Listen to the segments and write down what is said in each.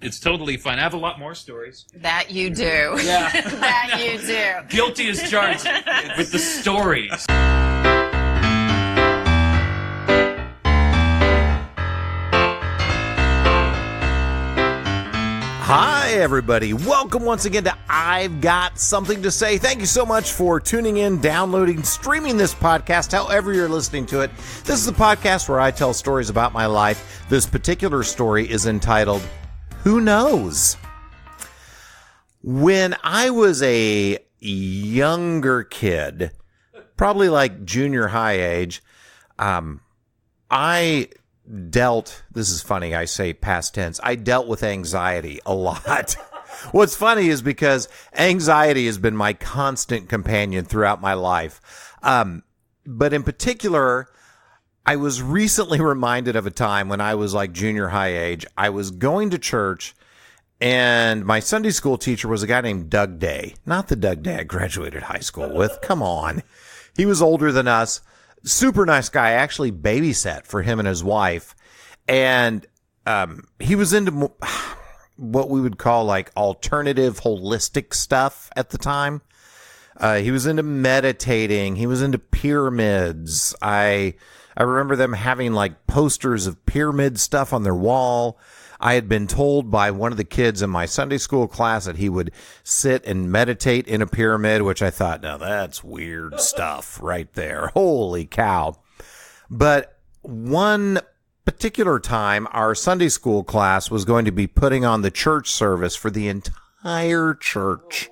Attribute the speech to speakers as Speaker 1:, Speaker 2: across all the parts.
Speaker 1: It's totally fine. I have a lot more stories.
Speaker 2: That you do.
Speaker 1: Yeah.
Speaker 2: That you do.
Speaker 1: Guilty as charged with the stories.
Speaker 3: Hi, everybody. Welcome once again to I've Got Something to Say. Thank you so much for tuning in, downloading, streaming this podcast, however you're listening to it. This is the podcast where I tell stories about my life. This particular story is entitled, Who Knows? When I was a younger kid, probably like junior high age, this is funny, I say past tense, I dealt with anxiety a lot. What's funny is because anxiety has been my constant companion throughout my life. But in particular, I was recently reminded of a time when I was like junior high age. I was going to church and my Sunday school teacher was a guy named Doug Day. Not the Doug Day I graduated high school with. Come on. He was older than us. Super nice guy. I actually babysat for him and his wife. And he was into what we would call like alternative holistic stuff at the time. He was into meditating. He was into pyramids. I remember them having like posters of pyramid stuff on their wall. I had been told by one of the kids in my Sunday school class that he would sit and meditate in a pyramid, which I thought, now that's weird stuff right there. Holy cow. But one particular time, our Sunday school class was going to be putting on the church service for the entire church.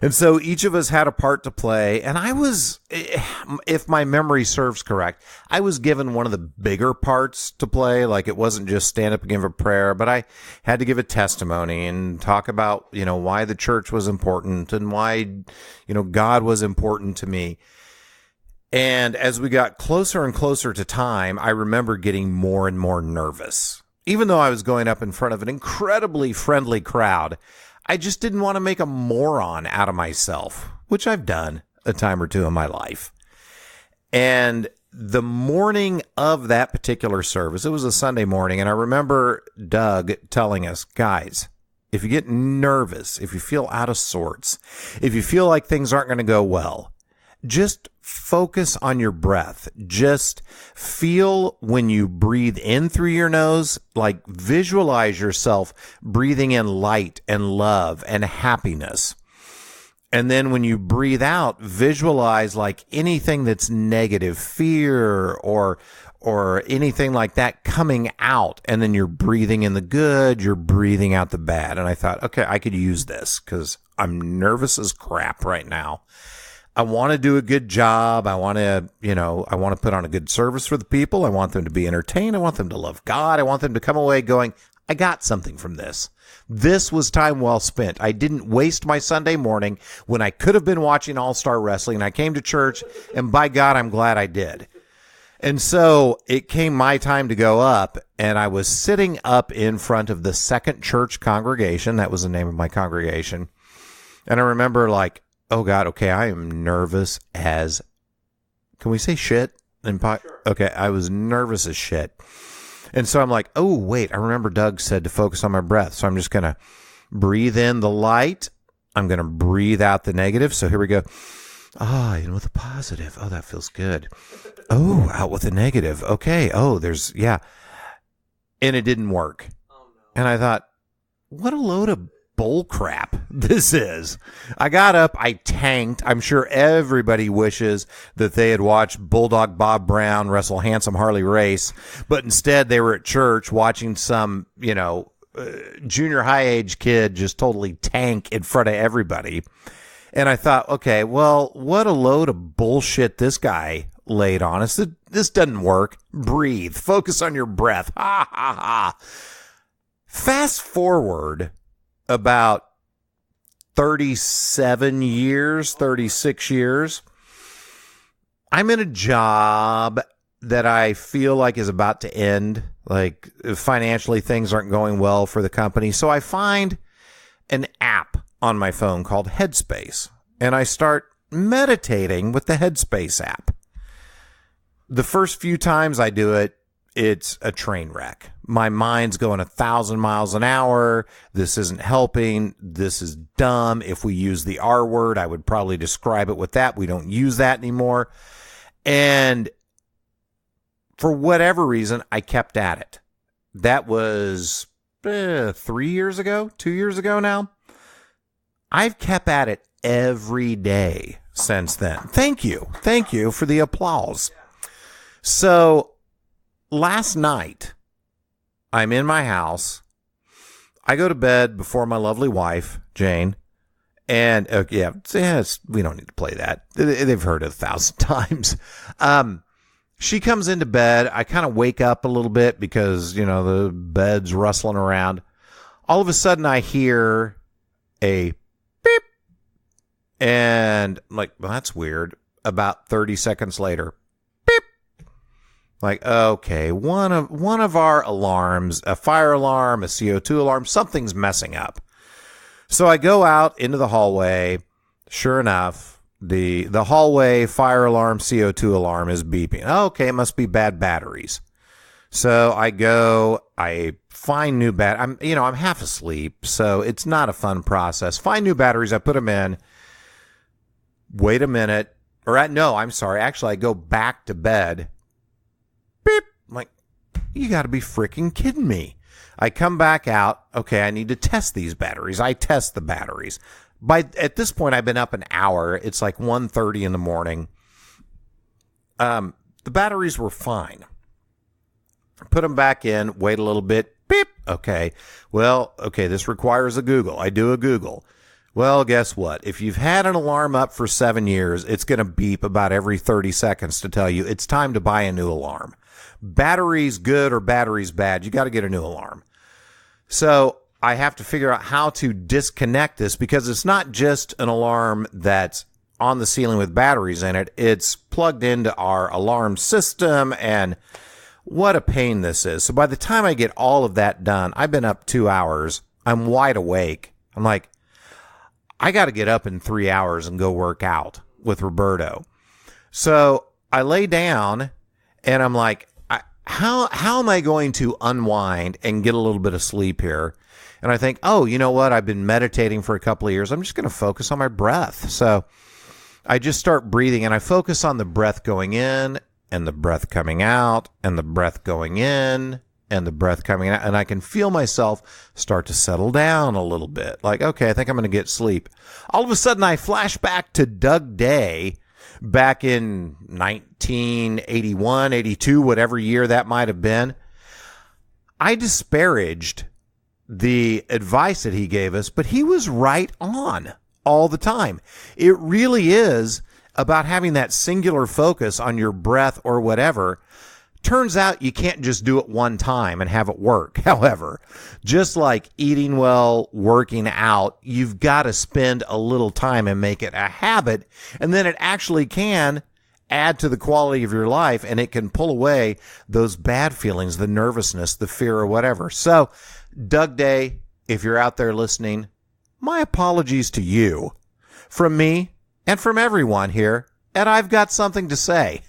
Speaker 3: And so each of us had a part to play, and I was, if my memory serves correct, I was given one of the bigger parts to play. Like it wasn't just stand up and give a prayer, but I had to give a testimony and talk about, why the church was important and why, God was important to me. And as we got closer and closer to time, I remember getting more and more nervous. Even though I was going up in front of an incredibly friendly crowd, I just didn't want to make a moron out of myself, which I've done a time or two in my life. And the morning of that particular service, it was a Sunday morning, and I remember Doug telling us, guys, if you get nervous, if you feel out of sorts, if you feel like things aren't going to go well, just focus on your breath. Just feel when you breathe in through your nose, like visualize yourself breathing in light and love and happiness. And then when you breathe out, visualize like anything that's negative, fear or anything like that coming out. And then you're breathing in the good, you're breathing out the bad. And I thought, okay, I could use this because I'm nervous as crap right now. I want to do a good job. I want to put on a good service for the people. I want them to be entertained. I want them to love God. I want them to come away going, I got something from this. This was time well spent. I didn't waste my Sunday morning when I could have been watching All-Star Wrestling. I came to church, and by God, I'm glad I did. And so it came my time to go up, and I was sitting up in front of the Second Church congregation. That was the name of my congregation. And I remember like, oh God, okay, I am nervous as, can we say shit? Sure. Okay, I was nervous as shit. And so I'm like, oh wait, I remember Doug said to focus on my breath. So I'm just going to breathe in the light. I'm going to breathe out the negative. So here we go. With the positive. Oh, that feels good. Oh, out with the negative. Okay. Oh, yeah. And it didn't work. Oh, no. And I thought, what a load of bull crap this is. I got up, I tanked. I'm sure everybody wishes that they had watched Bulldog Bob Brown wrestle Handsome Harley Race, but instead they were at church watching some, junior high age kid just totally tank in front of everybody. And I thought, okay, well, what a load of bullshit this guy laid on us. This doesn't work. Breathe. Focus on your breath. Ha, ha, ha. Fast forward about 36 years, I'm in a job that I feel like is about to end. Like financially, things aren't going well for the company. So I find an app on my phone called Headspace, and I start meditating with the Headspace app. The first few times I do it, it's a train wreck. My mind's going 1,000 miles an hour. This isn't helping. This is dumb. If we use the R word, I would probably describe it with that. We don't use that anymore. And for whatever reason, I kept at it. That was 3 years ago, 2 years ago now. I've kept at it every day since then. Thank you. Thank you for the applause. So last night, I'm in my house. I go to bed before my lovely wife, Jane. And we don't need to play that. They've heard it 1,000 times. She comes into bed. I kind of wake up a little bit because, the bed's rustling around. All of a sudden, I hear a beep. And I'm like, well, that's weird. About 30 seconds later, beep. Like, okay, one of our alarms, a fire alarm, a CO2 alarm, something's messing up. So I go out into the hallway. Sure enough, the hallway fire alarm, CO2 alarm is beeping. Okay, it must be bad batteries. So I go, I find new I'm half asleep, so it's not a fun process. Find new batteries, I put them in. Wait a minute. Actually, I go back to bed. Beep. I'm like, you got to be freaking kidding me. I come back out. Okay, I need to test these batteries. I test the batteries. At this point, I've been up an hour. It's like 1:30 in the morning. The batteries were fine. Put them back in. Wait a little bit. Beep. Okay. Well, this requires a Google. I do a Google. Well, guess what? If you've had an alarm up for 7 years, it's going to beep about every 30 seconds to tell you it's time to buy a new alarm. Batteries good or batteries bad, you got to get a new alarm. So I have to figure out how to disconnect this because it's not just an alarm that's on the ceiling with batteries in it. It's plugged into our alarm system, and what a pain this is. So by the time I get all of that done, I've been up 2 hours. I'm wide awake. I'm like, I got to get up in 3 hours and go work out with Roberto. So I lay down and I'm like, how am I going to unwind and get a little bit of sleep here? And I think, oh, you know what? I've been meditating for a couple of years. I'm just going to focus on my breath. So I just start breathing and I focus on the breath going in and the breath coming out and the breath going in and the breath coming out. And I can feel myself start to settle down a little bit. Like, okay, I think I'm going to get sleep. All of a sudden, I flash back to Doug Day back in 1981, 82, whatever year that might have been. I disparaged the advice that he gave us, but he was right on all the time. It really is about having that singular focus on your breath or whatever. Turns out you can't just do it one time and have it work. However, just like eating well, working out, you've got to spend a little time and make it a habit. And then it actually can add to the quality of your life, and it can pull away those bad feelings, the nervousness, the fear, or whatever. So, Doug Day, if you're out there listening, my apologies to you from me and from everyone here at I've Got Something to Say.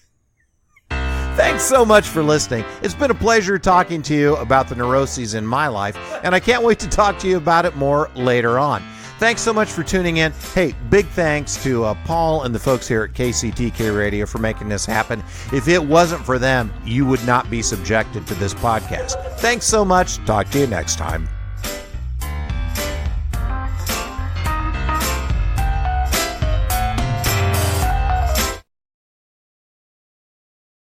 Speaker 3: Thanks so much for listening. It's been a pleasure talking to you about the neuroses in my life, and I can't wait to talk to you about it more later on. Thanks so much for tuning in. Hey, big thanks to Paul and the folks here at KCTK Radio for making this happen. If it wasn't for them, you would not be subjected to this podcast. Thanks so much. Talk to you next time.